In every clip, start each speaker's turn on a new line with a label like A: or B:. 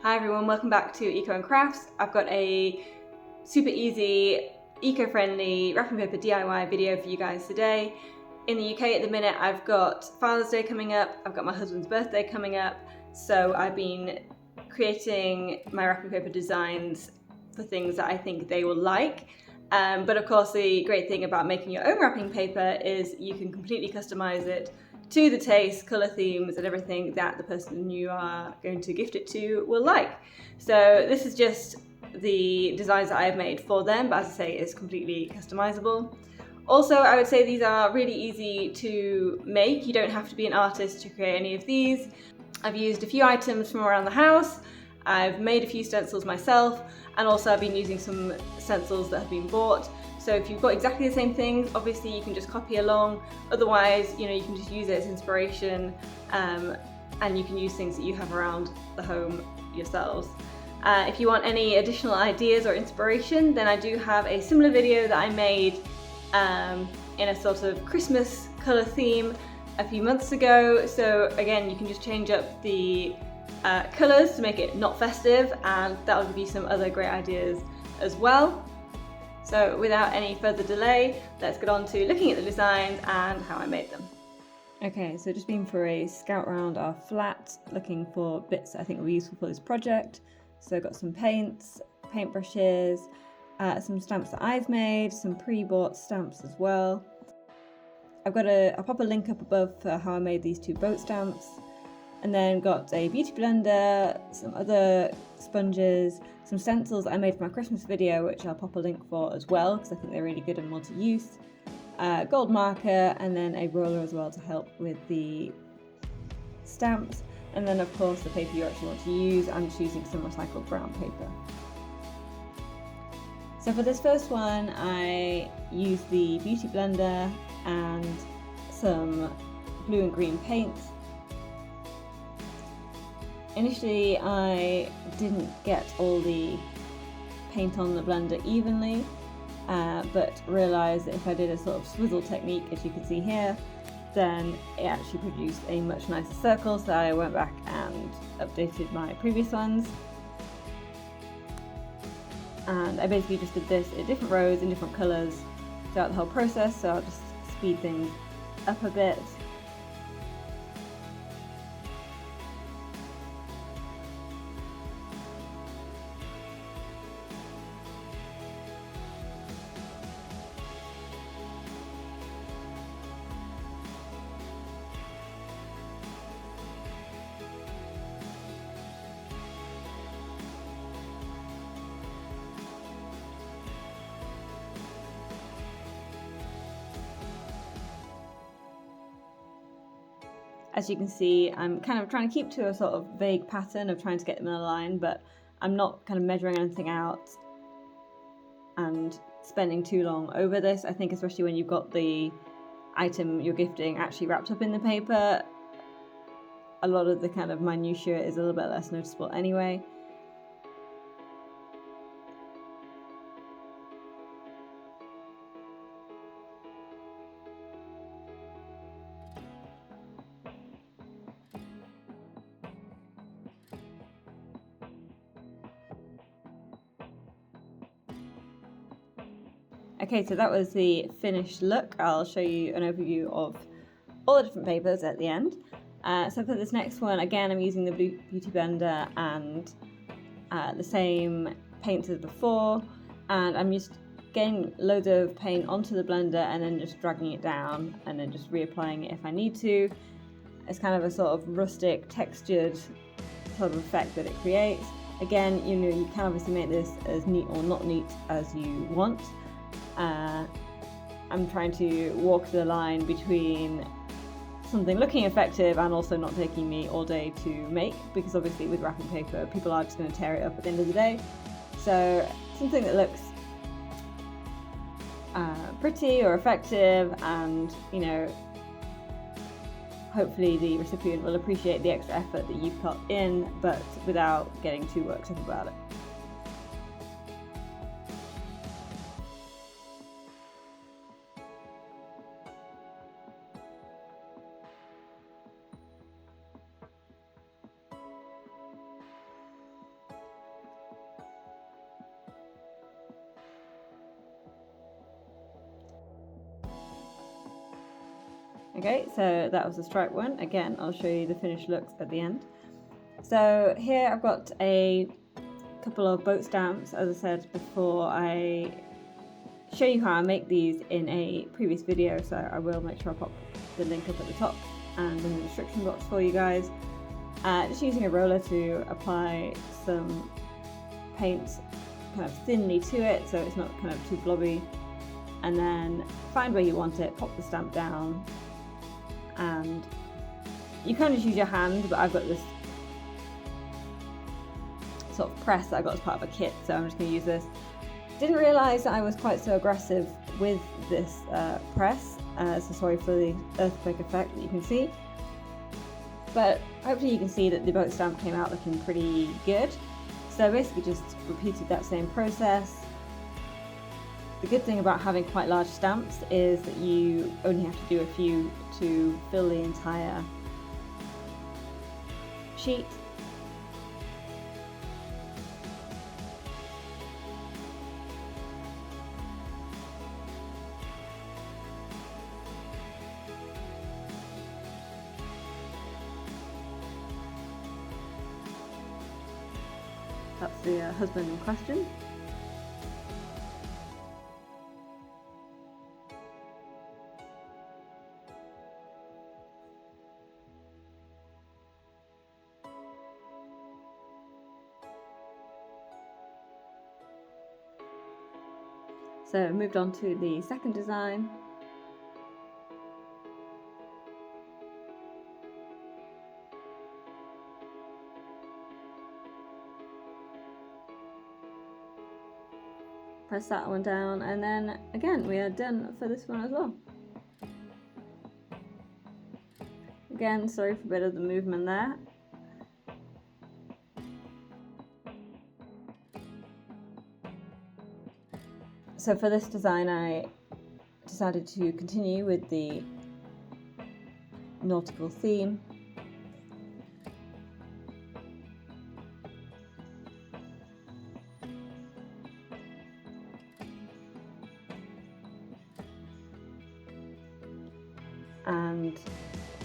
A: Hi everyone, welcome back to Eco and Crafts. I've got a super easy, eco-friendly wrapping paper DIY video for you guys today. In the UK at the minute, I've got Father's Day coming up, I've got my husband's birthday coming up, so I've been creating my wrapping paper designs for things that I think they will like. But of course, the great thing about making your own wrapping paper is you can completely customize it to the taste, colour themes and everything that the person you are going to gift it to will like. So this is just the designs that I have made for them, but as I say, it's completely customizable. Also, I would say these are really easy to make. You don't have to be an artist to create any of these. I've used a few items from around the house, I've made a few stencils myself, and also I've been using some stencils that have been bought. So if you've got exactly the same things, obviously you can just copy along. Otherwise, you can just use it as inspiration, and you can use things that you have around the home yourselves. If you want any additional ideas or inspiration, then I do have a similar video that I made in a sort of Christmas colour theme a few months ago. So again, you can just change up the colours to make it not festive, and that'll give you some other great ideas as well. So without any further delay, let's get on to looking at the designs and how I made them. Okay, so just been for a scout around our flat, looking for bits that I think will be useful for this project. So I've got some paints, paintbrushes, some stamps that I've made, some pre-bought stamps as well. I'll pop a link up above for how I made these two boat stamps. And then got a beauty blender, some other sponges, some stencils that I made for my Christmas video, which I'll pop a link for as well, because I think they're really good and multi-use. Gold marker, and then a roller as well to help with the stamps. And then of course the paper you actually want to use. I'm just using some recycled brown paper. So for this first one, I used the beauty blender and some blue and green paints. Initially, I didn't get all the paint on the blender evenly, but realised that if I did a sort of swizzle technique, as you can see here, then it actually produced a much nicer circle, so I went back and updated my previous ones. And I basically just did this in different rows, in different colours throughout the whole process, so I'll just speed things up a bit. As you can see, I'm kind of trying to keep to a sort of vague pattern of trying to get them in a line, but I'm not kind of measuring anything out and spending too long over this. I think especially when you've got the item you're gifting actually wrapped up in the paper, a lot of the kind of minutiae is a little bit less noticeable anyway. Okay, so that was the finished look. I'll show you an overview of all the different papers at the end. So for this next one, again, I'm using the beauty blender and the same paints as before, and I'm just getting loads of paint onto the blender and then just dragging it down and then just reapplying it if I need to. It's kind of a sort of rustic, textured sort of effect that it creates. Again, you can obviously make this as neat or not neat as you want. I'm trying to walk the line between something looking effective and also not taking me all day to make, because obviously with wrapping paper people are just going to tear it up at the end of the day. So something that looks pretty or effective, and hopefully the recipient will appreciate the extra effort that you've put in, but without getting too worked up about it. Okay, so that was the stripe one. Again, I'll show you the finished looks at the end. So here I've got a couple of boat stamps. As I said before, I show you how I make these in a previous video, so I will make sure I pop the link up at the top and in the description box for you guys. Just using a roller to apply some paint kind of thinly to it so it's not kind of too blobby, and then find where you want it, pop the stamp down, and you can just use your hand, but I've got this sort of press that I got as part of a kit, so I'm just going to use this. Didn't realise that I was quite so aggressive with this press, so sorry for the earthquake effect that you can see, but hopefully you can see that the boat stamp came out looking pretty good. So I basically just repeated that same process. The good thing about having quite large stamps is that you only have to do a few to fill the entire sheet. That's the husband in question. So moved on to the second design. Press that one down, and then again we are done for this one as well. Again, sorry for a bit of the movement there. So for this design I decided to continue with the nautical theme. And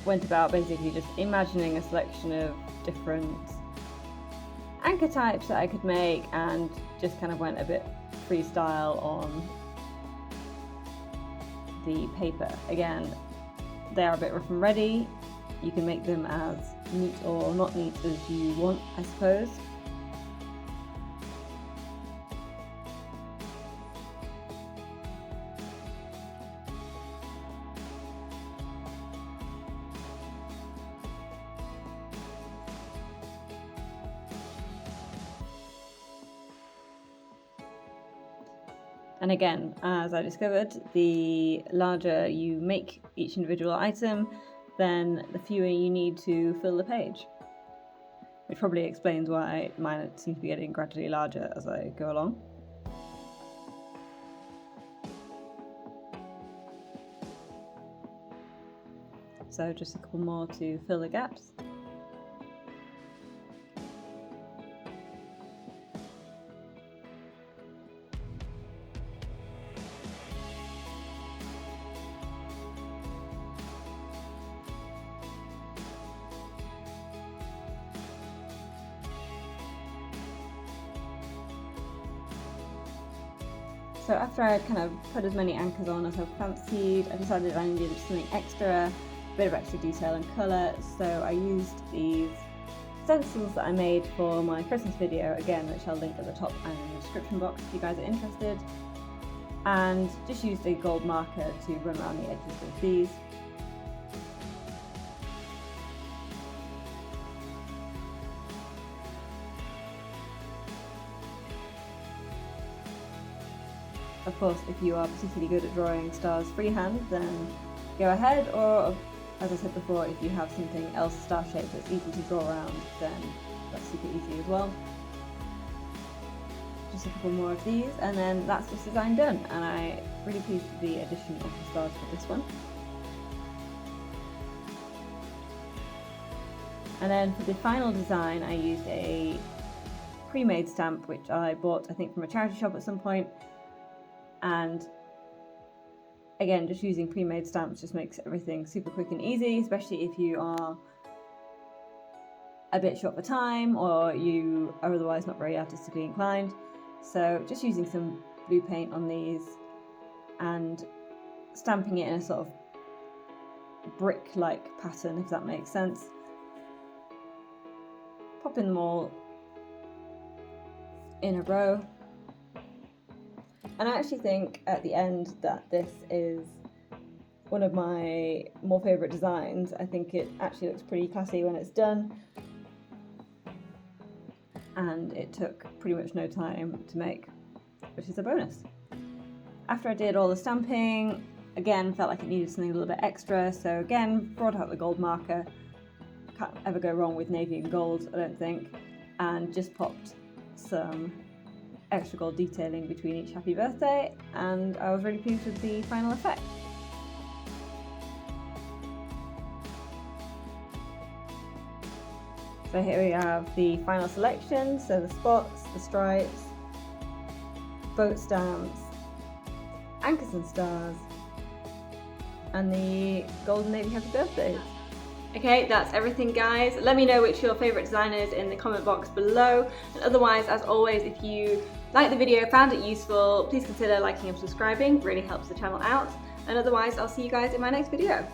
A: went about basically just imagining a selection of different anchor types that I could make, and just kind of went a bit freestyle on the paper. Again, they are a bit rough and ready. You can make them as neat or not neat as you want, I suppose. And again, as I discovered, the larger you make each individual item, then the fewer you need to fill the page. Which probably explains why mine seems to be getting gradually larger as I go along. So just a couple more to fill the gaps. So after I had kind of put as many anchors on as I fancied, I decided I needed something extra, a bit of extra detail and colour, so I used these stencils that I made for my Christmas video, again, which I'll link at the top and in the description box if you guys are interested, and just used a gold marker to run around the edges of these. Of course, if you are particularly good at drawing stars freehand, then go ahead, or as I said before, if you have something else star-shaped that's easy to draw around, then that's super easy as well. Just a couple more of these, and then that's this design done, and I'm really pleased with the addition of the stars for this one. And then for the final design, I used a pre-made stamp, which I bought, I think, from a charity shop at some point, and Again, just using pre-made stamps just makes everything super quick and easy, especially if you are a bit short for time or you are otherwise not very artistically inclined. So just using some blue paint on these and stamping it in a sort of brick-like pattern, if that makes sense. Popping them all in a row. And I actually think at the end that this is one of my more favourite designs. I think it actually looks pretty classy when it's done. And it took pretty much no time to make, which is a bonus. After I did all the stamping, again, felt like it needed something a little bit extra, so again, brought out the gold marker. Can't ever go wrong with navy and gold, I don't think, and just popped some extra gold detailing between each happy birthday, and I was really pleased with the final effect. So here we have the final selection, so the spots, the stripes, boat stamps, anchors and stars, and the golden navy happy birthdays. Okay, that's everything, guys. Let me know which your favourite design is in the comment box below, and otherwise, as always, if you liked the video, found it useful, please consider liking and subscribing, really helps the channel out, and otherwise I'll see you guys in my next video.